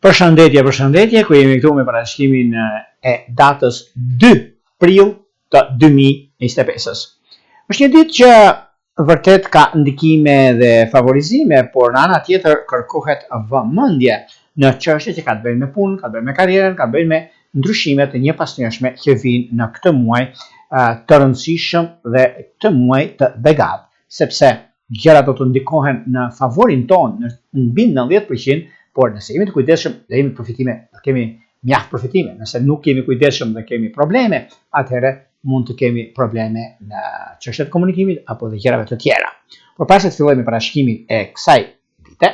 Përshëndetje, ku jemi këtu me parashikrimin e datës 2 prill të 2025. Është një ditë që vërtet ka ndikime dhe favorizime, por në ana tjetër kërkohet vëmendje në çështje që ka të bëjnë me punë, ka të bëjnë me karrierën, ka të bëjnë me ndryshimet e njëpasnjëshme që vijnë në këtë muaj të rëndësishëm dhe këtë muaj të begat, sepse gjërat do të ndikohen në favorin tonë në mbi 90%. Por nëse jemi të kujdesshëm dhe jemi përfitime, do kemi mjaft përfitime. Nëse nuk jemi kujdesshëm dhe kemi probleme, atëherë mund të kemi probleme në çështjet e komunikimit apo dhe gjërave të tjera. Por pas se të filloj me parashikimin e kësaj dite,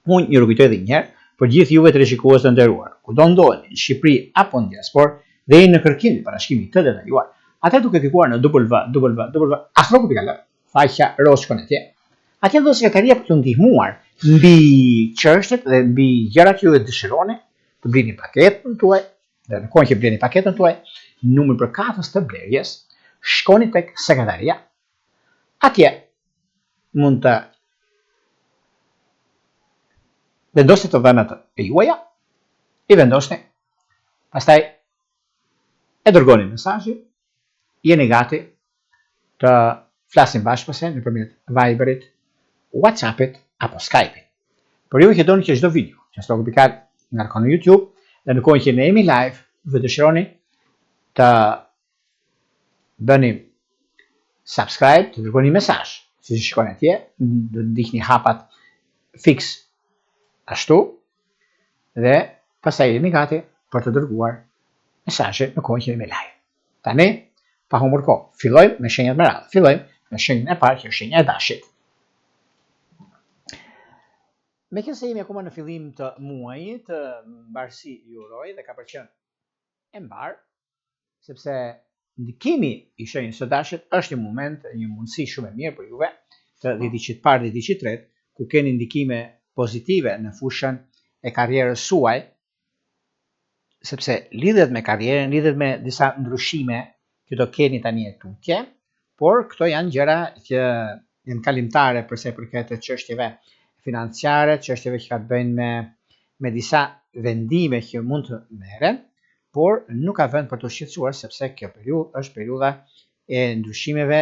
unë ju rikujtoj edhe një herë për gjithë juve teleshikues të nderuar, kudo ndodheni në Shqipëri apo në diasporë dhe jeni në kërkim të parashikimit të detajuar, atë duke klikuar në www.astroku.al, faqja Roshkonet. Atje do sekretaria për të ndihmuar mbi çështjet dhe mbi gjërat që ju dëshironi të blini paketën tuaj, dhe në kohën që blini paketën tuaj, numrin për katës të blerjes, shkoni tek sekretaria. Atje mund të vendosni të dhënat e juaja, i vendosni, pastaj e dërgoni mesazhin, jeni gati të flasim bashkë pastaj nëpërmjet Viberit, WhatsAppit apo Skype-it. Por ju që doni që çdo video që Astroku.al ngarkon në YouTube dhe në kohën që ne jemi live, ju dëshironi të bëni subscribe, të dërgoni mesazh, si shikoni atje, do të ndiqni hapat fix ashtu dhe pastaj jemi gati për të dërguar mesazhe në kohën që jemi live. Tani, pa humbur kohë, fillojmë me shenjat me radhë. Fillojmë me shenjën e parë, që është shenja e dashit. Meqense jemi akoma në fillim të muajit, mbarsi ju uroj dhe ka për qenë e mbar, sepse ndikimi i shenjës së dashit është një moment, një mundësi shumë e mirë për juve të dhjetit parë, dhjetit tretë, ku keni ndikime pozitive në fushën e karrierës suaj, sepse lidhet me karrierën, lidhet me disa ndryshime që do keni tani e tutje, por këto janë gjëra që janë kalimtare për sa i përket çështjeve financiare, çështjeve që ka të bëjnë me disa vendime që mund të merren, por nuk ka vend për të shqetësuar, sepse kjo periudhë është periudha e ndryshimeve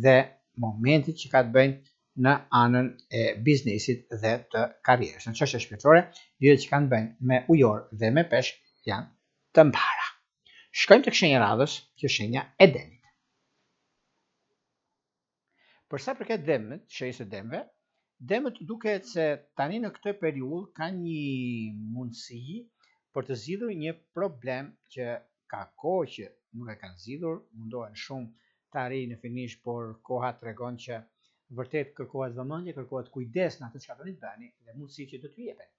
dhe momentit që ka të bëjnë në anën e biznesit dhe të karrierës. Në çështje shpirtërore, lidhjet që kanë të bëjnë me ujor dhe me peshk janë të mbara. Shkojmë tek shenja e radhës, që është shenja e Demit. Për sa përket Demit, shenjës së Demëve, Demët duket se tani në këtë periudhë ka një mundësi për të zgjidhur një problem që ka kohë që nuk e kanë zgjidhur, mundohen shumë të arrijnë në finish, por koha tregon që vërtet kërkohet vëmendje, kërkohet kujdes në atë çka doni të bëni dhe mundësi që do t'ju jepen.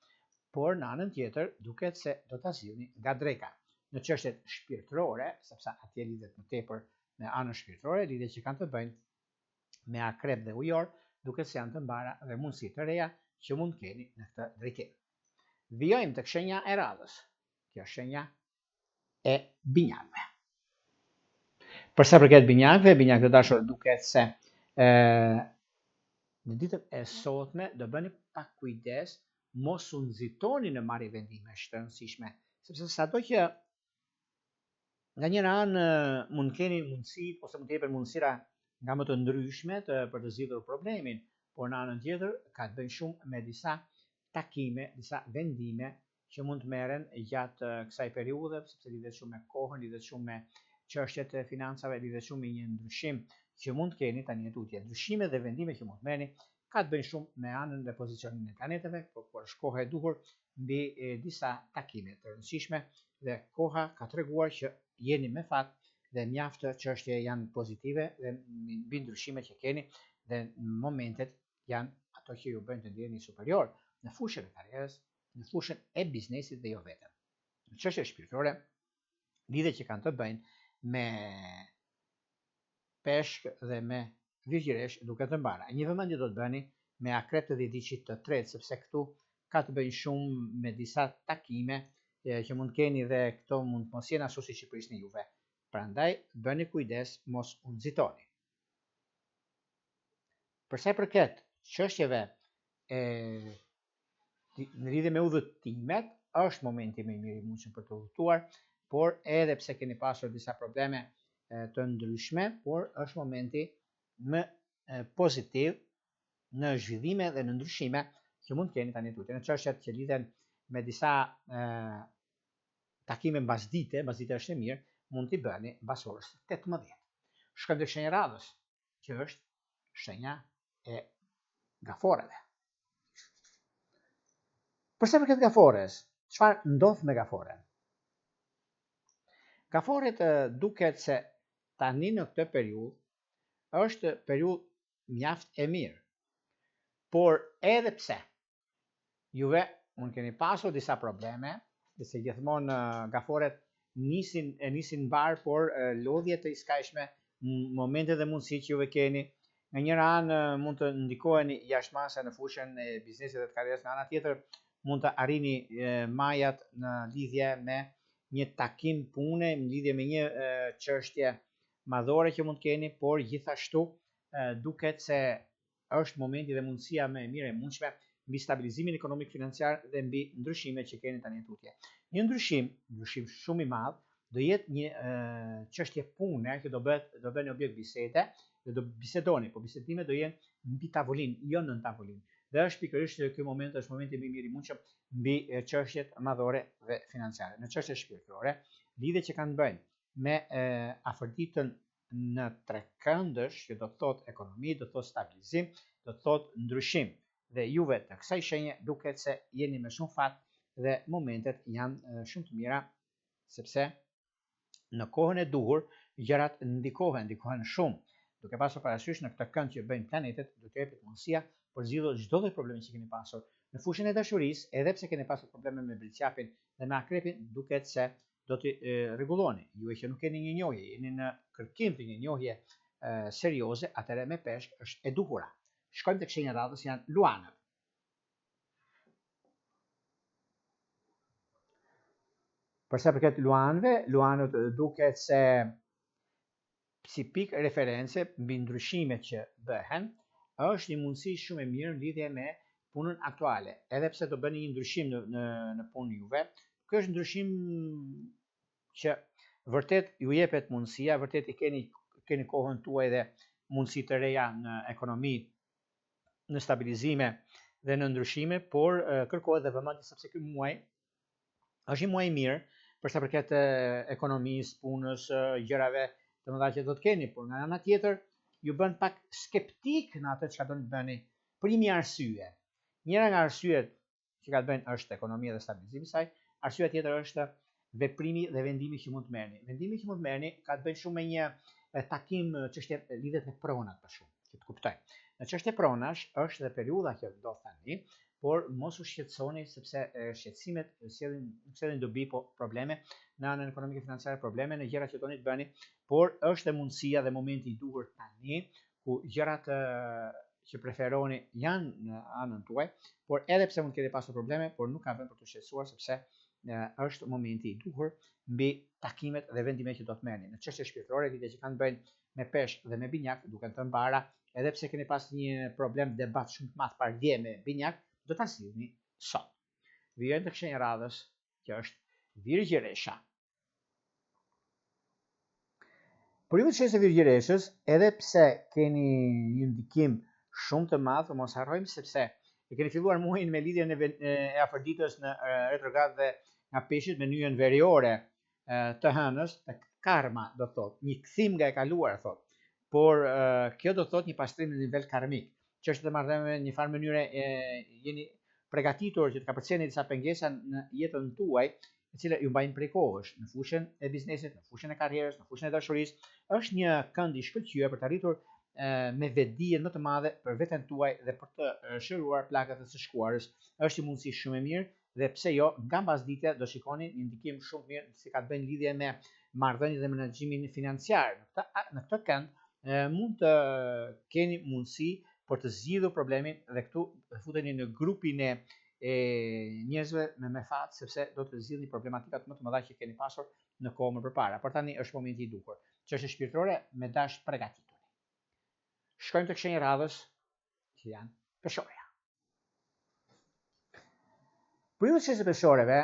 Por në anën tjetër duket se do ta zgjidhni nga dreka. Në çështjet shpirtërore, sepse atje lidhet më tepër me anën shpirtërore, lidhjet që kanë të bëjnë me akrep dhe ujor, duket se janë të mbara dhe mundësi të reja që mund keni në këtë drejtim. Vijojmë tek shenja e radhës. Kjo është shenja e binjakëve. Për sa përket binjakëve, binjakët e dashur duket se në ditët e sotme do bëni pak kujdes, mos u nxitoni në marrje vendime të rëndësishme, sepse sado që nga njëra anë mund keni mundësi ose mund të jepen mundësira nga më të ndryshme për të zgjidhur problemin, por në anën tjetër ka të bëjë shumë me disa takime, disa vendime që mund të merren gjatë kësaj periudhe, sepse lidhet shumë me kohën, lidhet shumë me çështjet e financave, lidhet shumë me një ndryshim që mund të keni tani tutje. Ndryshime dhe vendime që mund të merrni ka të bëjnë shumë me anën dhe pozicionin e planeteve, por është koha e duhur mbi disa takime të rëndësishme dhe koha ka treguar që jeni me fat dhe mjaft çështje janë pozitive dhe mbi ndryshimet që keni dhe momentet janë ato që ju bëjnë të ndjeni superior në fushën e karrierës, në fushën e biznesit dhe jo vetëm. Në çështje shpirtërore, lidhjet që kanë të bëjnë me peshk dhe me virgjëresh duket të mbara. Një vëmendje do të bëni me akrep të dhjetit të tretë, sepse këtu ka të bëjnë shumë me disa takime që mund keni dhe këto mund të mos jenë ashtu siç i prisni juve. Prandaj bëni kujdes, mos u nxitoni. Për sa i përket çështjeve në lidhje me udhëtimet, është momenti më i mirë i mundshëm për të udhëtuar, por edhe pse keni pasur disa probleme të ndryshme, por është momenti më pozitiv në zhvillime dhe në ndryshime që mund të keni tani tutje. Në çështjet që lidhen me disa takime mbasdite është e mirë, mund t'i bëni mbas orës 18. Shkojmë tek shenja radhës, që është shenja e gaforeve. Përsa përket gafores, çfarë ndodh me gaforen? Gaforet duket se tani në këtë periudhë është periudhë mjaft e mirë. Por edhe pse juve mund keni pasur disa probleme, dhe se gjithmonë gaforet nisin mbar, por lodhjet e iskajshme, momente dhe mundësi që juve keni, nga njëra anë mund të ndikoheni jashtëmase në fushën e biznesit dhe të karrierës, nga ana tjetër mund të arrini majat në lidhje me një takim pune, në lidhje me një çështje madhore që mund të keni, por gjithashtu duket se është momenti dhe mundësia më e mirë e mundshme mbi stabilizimin ekonomik financiar dhe mbi ndryshimet që keni tani tutje. Një ndryshim shumë i madh do jetë një çështje pune që do bëni objekt bisede dhe do bisedoni, po bisedimet do jenë mbi tavolinë, jo nën tavolinë. Dhe është pikërisht ky moment është momenti më i mirë i mundshëm mbi çështjet madhore dhe financiare. Në çështjet shpirtërore, lidhjet që kanë bëjnë me afërditën në trekëndësh, që do të thotë ekonomi, do të thotë stabilizim, do të thotë ndryshim. Dhe juve të kësaj shenje duket se jeni me shumë fat dhe momentet janë shumë të mira, sepse në kohën e duhur gjërat ndikohen shumë. Duke pasur parasysh në këtë kënd që bëjnë planetet, do të jepet mundësia për zgjidhur çdo lloj problemi që keni pasur. Në fushën e dashurisë, edhe pse keni pasur probleme me Brilqapin dhe me Akrepin, duket se do të rregulloni. Ju që nuk keni një njohje, jeni në kërkim të një njohje serioze, atëherë me peshk është e duhura. Shkojmë tek shenja radhës, janë luanët. Përsa përket luanëve, luanët duket se si pikë reference mbi ndryshimet që bëhen, është një mundësi shumë e mirë në lidhje me punën aktuale. Edhe pse do bëni një ndryshim në punën juve, ky është ndryshim që vërtet ju jepet mundësia, vërtet i keni kohën tuaj dhe mundësi të reja në ekonomi, në stabilizime dhe në ndryshime, por kërkohet dhe vëmendje sepse ky muaj është një muaj i mirë për sa përket ekonomisë, punës, gjërave të mëdha që do të keni, por nga ana tjetër ju bën pak skeptik në atë çka do të bëni për një arsye. Njëra nga arsyet që ka të bëjnë është ekonomia dhe stabilizimi i saj, arsyeja tjetër është veprimi dhe vendimi që mund të merrni. Vendimi që mund të merrni ka të bëjë shumë me një takim çështje lidhet me pronat për shumë, që të kuptoj. Në çështje pronash është dhe periudha që do tani, por mos u shqetësoni sepse shqetësimet sjellin dobi, po probleme në anën ekonomike financiare, probleme në gjërat që doni të bëni, por është e mundësia dhe momenti i duhur tani ku gjërat që preferoni janë në anën tuaj, por edhe pse mund të keni pasur probleme, por nuk ka vend për të shqetësuar sepse është momenti i duhur mbi takimet dhe vendimet që do të merrni. Në çështje shpirtërore, lidhje që kanë bëjnë me peshk dhe me binjak, duken të mbara, edhe pse keni pas një problem debat shumë të madh pardje me binjak, do ta sillni sot. Vijojmë tek shenja radhës, që është Virgjëresha. Për ju të shenjës së Virgjëreshës, edhe pse keni një ndikim shumë të madh, mos harrojmë sepse e keni filluar muajin me lidhjen e afërditës në retrograd dhe nga peshqit me nyjen veriore të hënës, tek karma do thotë, një kthim nga e kaluar thotë. Por kjo do thotë një pastrim në nivel karmik. Çështjet e marrëdhënieve në një farë mënyre jeni përgatitur që të kapërcjeni disa pengesa në jetën tuaj, të cilat ju mbajnë prej kohësh në fushën e biznesit, në fushën e karrierës, në fushën e dashurisë. Është një kënd i shkëlqyer për të arritur me vetdijen më të madhe për veten tuaj dhe për të shëruar plakat e së shkuarës. Është një mundësi shumë e mirë dhe pse jo, nga mbasditja do shikoni një ndikim shumë mirë si ka të bëjë lidhje me marrëdhëniet dhe menaxhimin financiar. Në këtë kënd mund të keni mundësi për të zgjidhur problemin dhe këtu futeni në grupin e njerëzve me fat, sepse do të zgjidhni problematikat më të mëdha që keni pasur në kohë më përpara. Por tani është momenti i duhur. Çështje shpirtërore me dash përgatituni. Shkojmë tek shenja radhës, që janë peshorja. Për ju të shenjës së peshoreve,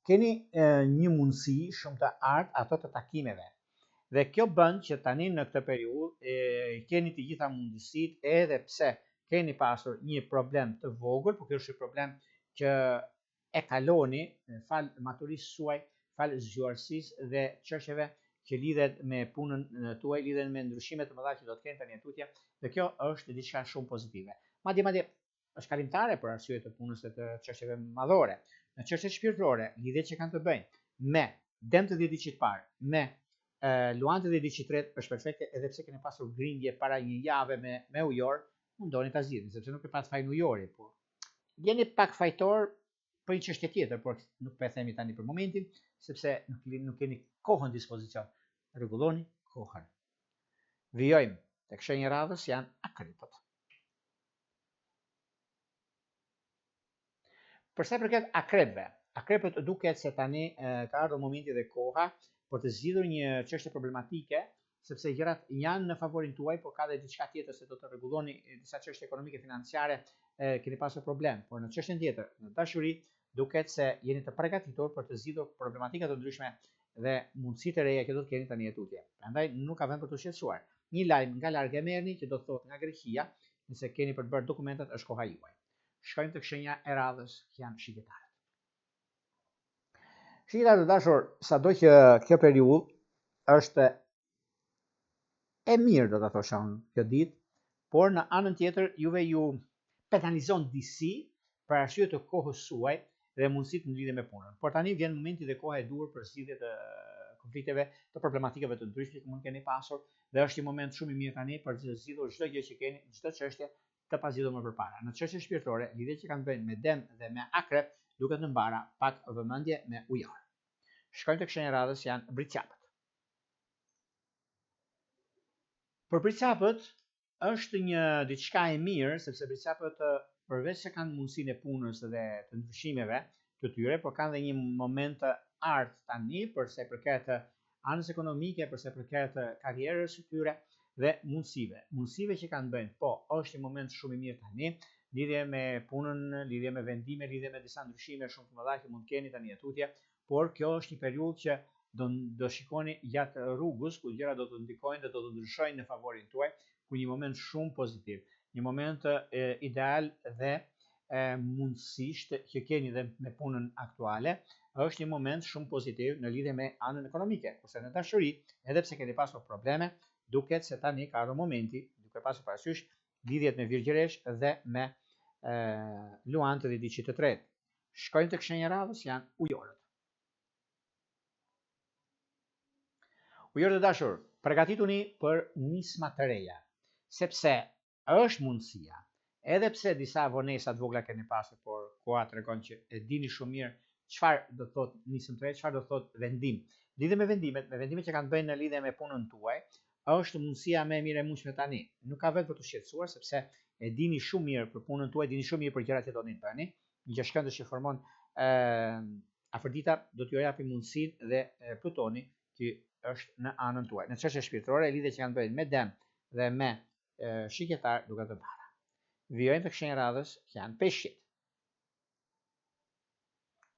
keni një mundësi shumë të artë ato të takimeve. Dhe kjo bën që tani në këtë periudhë keni të gjitha mundësitë, edhe pse keni pasur një problem të vogël, por kjo është një problem që e kaloni fal maturisë suaj, fal zgjuarësisë dhe çështjeve që lidhet me punën tuaj, lidhen me ndryshimet të mëdha që do të kenë tani tutje, dhe kjo është diçka shumë pozitive. Madje është kalimtare për arsye të punës dhe të çështjeve madhore. Në çështjet shpirtërore, lidhjet që kanë të bëjnë me dëmt të 10 ditë të parë, me luantë dhe diçit tret është perfekte, edhe pse keni pasur grindje para një jave me ujor, mundoni ta zgjidhni, sepse nuk e pat fajin ujori, po jeni pak fajtor për një çështje tjetër, por nuk po e themi tani për momentin, sepse nuk keni kohën dispozicion. Rregulloni kohën. Vijojmë tek shenja e radhës, janë akrepët. Për sa i përket akrepëve, akrepët duket se tani ka ardhur momenti dhe koha për të zgjidhur një çështje problematike, sepse gjërat janë në favorin tuaj, por ka dhe diçka tjetër se do të rregulloni disa çështje ekonomike financiare, keni pasur problem, por në çështjen tjetër, në dashuri, duket se jeni të përgatitur për të zgjidhur problematika të ndryshme dhe mundësitë e reja që do të keni tani tutje. Prandaj nuk ka vend për të shqetësuar. Një lajm nga larg e merrni, që do të thotë nga Greqia, nëse keni për të bërë dokumentat, është koha juaj. Shkojmë tek shenja e radhës, që janë shqiptarët. Shqiptarët të dashur, sado që kjo periudhë është e mirë, do ta thosha unë, kjo ditë, por në anën tjetër juve ju penalizon disi për arsye të kohës suaj dhe mundësitë në lidhje me punën. Por tani vjen momenti dhe koha e duhur për zgjidhje të konflikteve, të problematikave të ndryshme që mund keni pasur, dhe është një moment shumë i mirë tani për të zgjidhur çdo gjë që keni, çdo çështje të pazgjidhur më përpara. Në çështje shpirtërore, lidhjet që kanë bënë me Dem dhe me Akrep duket të mbara pak vëmendje me ujor. Shkojmë tek shenja e radhës, janë Bricapët. Për Bricapët është një diçka e mirë, sepse Bricapët përveç se kanë mundësinë e punës dhe të ndryshimeve të tyre, por kanë dhe një moment të artë tani për sa i përket anës ekonomike, për sa i përket karrierës së tyre dhe mundësive që kanë bënë. Po, është një moment shumë i mirë tani, lidhje me punën, lidhje me vendime, lidhje me disa ndryshime shumë të mëdha që mund keni tani atutje, por kjo është një periudhë që do shikoni gjatë rrugës, ku gjëra do të ndikojnë dhe do të ndryshojnë në favorin tuaj, ku një moment shumë pozitiv, një moment ideal dhe mundësisht që keni dhe me punën aktuale, është një moment shumë pozitiv në lidhje me anën ekonomike, kurse në dashuri, edhe pse keni pasur probleme, duket se tani ka ardhur momenti, duke pasur parasysh lidhjet me virgjëresh dhe me luantë dhe diçit të tretë. Shkojmë tek shenja e radhës, janë ujorët. Ujorët e dashur, përgatituni për nisma të reja, sepse është mundësia, edhe pse disa vonesa të vogla keni pasur, por koha tregon që e dini shumë mirë çfarë do të thotë nismë të re, çfarë do të thotë vendim. Lidhje me vendimet që kanë bënë në lidhje me punën tuaj, është mundësia më e mirë e mundshme tani. Nuk ka vend për të shqetësuar, sepse e dini shumë mirë për punën tuaj, dini shumë mirë për gjërat që doni të bëni. Një gjë shkëndësh që formon Afrodita do t'ju japi mundësinë dhe Plutoni që është në anën tuaj. Në çështje shpirtërore, lidhjet që kanë bënë me Dem dhe me shqiketar duket të para. Vijojmë tek shenja e radhës, që janë peshqit.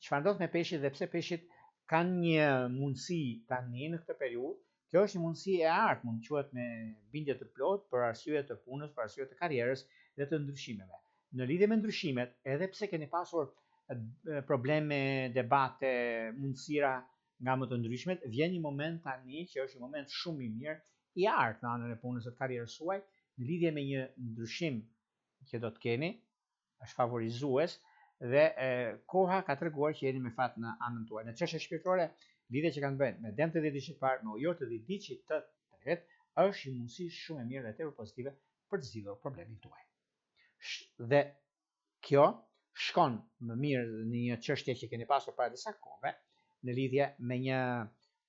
Çfarë ndodh me peshqit dhe pse peshqit kanë një mundësi tani në këtë periudhë? Kjo është një mundësi e artë, mund të quhet me bindje të plotë për arsye të punës, për arsye të karrierës dhe të ndryshimeve. Në lidhje me ndryshimet, edhe pse keni pasur probleme, debate, mundësira nga më të ndryshmet, vjen një moment tani që është një moment shumë i mirë, i artë në anën e punës së karrierës suaj, në lidhje me një ndryshim që do të keni, është favorizues dhe koha ka treguar që jeni me fat në anën tuaj. Në çështje shpirtërore, lidhjet që kanë bënë me Dem të 10 diçit parë, me ujor të 10 diçit të tretë, është një mundësi shumë e mirë dhe tepër pozitive për të zgjidhur problemin tuaj. Dhe kjo shkon më mirë në një çështje që keni pasur para disa kohëve, në lidhje me një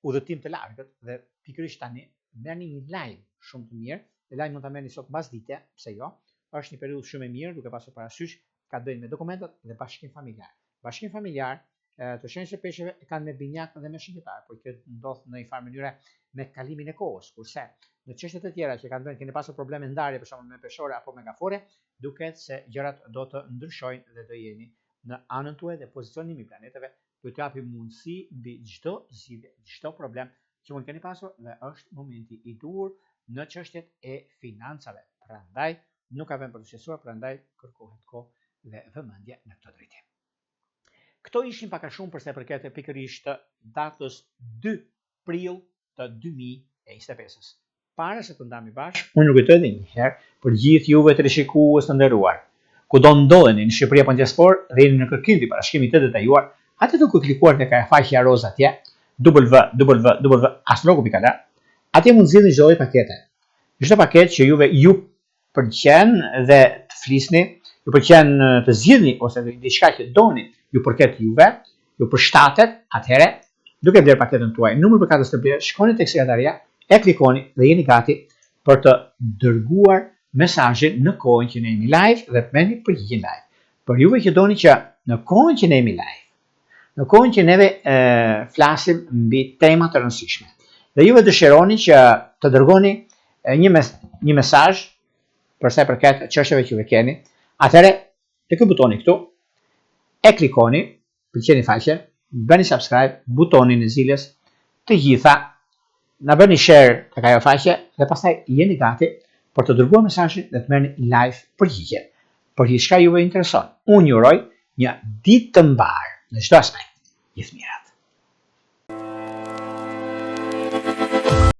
udhëtim të largët, dhe pikërisht tani merrni një lajm shumë të mirë, dhe lajm mund ta merrni sot mbasdite, pse jo? Është një periudhë shumë e mirë, duke pasur parasysh ka të bëjë me dokumentat dhe bashkim familjar. Bashkim familjar të shenjës së peshqve kanë me binjak dhe me shqiptar, por kjo ndodh në një farë mënyre me kalimin e kohës, kurse në çështjet e tjera që kanë bënë keni pasur probleme ndarje, për shembull me peshore apo me gafore, duket se gjërat do të ndryshojnë dhe do jeni në anën tuaj dhe pozicionimi i planeteve ju të japi mundësi mbi çdo zgjidhje, çdo problem që mund keni pasur dhe është momenti i dur në çështjet e financave. Prandaj nuk ka vend për të qetësuar, prandaj kërkohet kohë dhe vëmendje në këtë drejtim. Këto ishin pak a shumë për sa i përket pikërisht të datës 2 prill të 2025-s. Para se të ndami bashkë, unë rikujtoj edhe një herë për gjithë juve të rishikues të nderuar. Kudo ndodheni në Shqipëri apo në diasporë dhe jeni në kërkim të parashikimit të detajuar, atë do të klikuar tek faqja roz atje, www.astrologu.al. Atje mund zgjidhni çdo lloj pakete. Çdo paketë që juve ju pëlqen dhe të flisni, ju pëlqen të zgjidhni ose diçka që doni, ju përket juve, ju përshtatet, atëherë duke bler paketën tuaj, numër për katës të bler, shkoni tek sekretaria, e klikoni dhe jeni gati për të dërguar mesazhin në kohën që ne jemi live dhe të merrni përgjigjen live. Për juve që doni që në kohën që ne jemi live, në kohën që neve flasim mbi tema të rëndësishme, dhe juve dëshironi që të dërgoni një mesazh për sa i përket çështjeve që juve keni, atëherë te ky butoni këtu e klikoni, pëlqeni faqen, bëni subscribe, butonin e zilës, të gjitha, na bëni share tek ajo faqe dhe pastaj jeni gati për të dërguar mesazhin dhe të merrni live përgjigje. Për diçka juve intereson. Unë ju uroj një ditë të mbar në çdo aspekt. Gjithë mirat.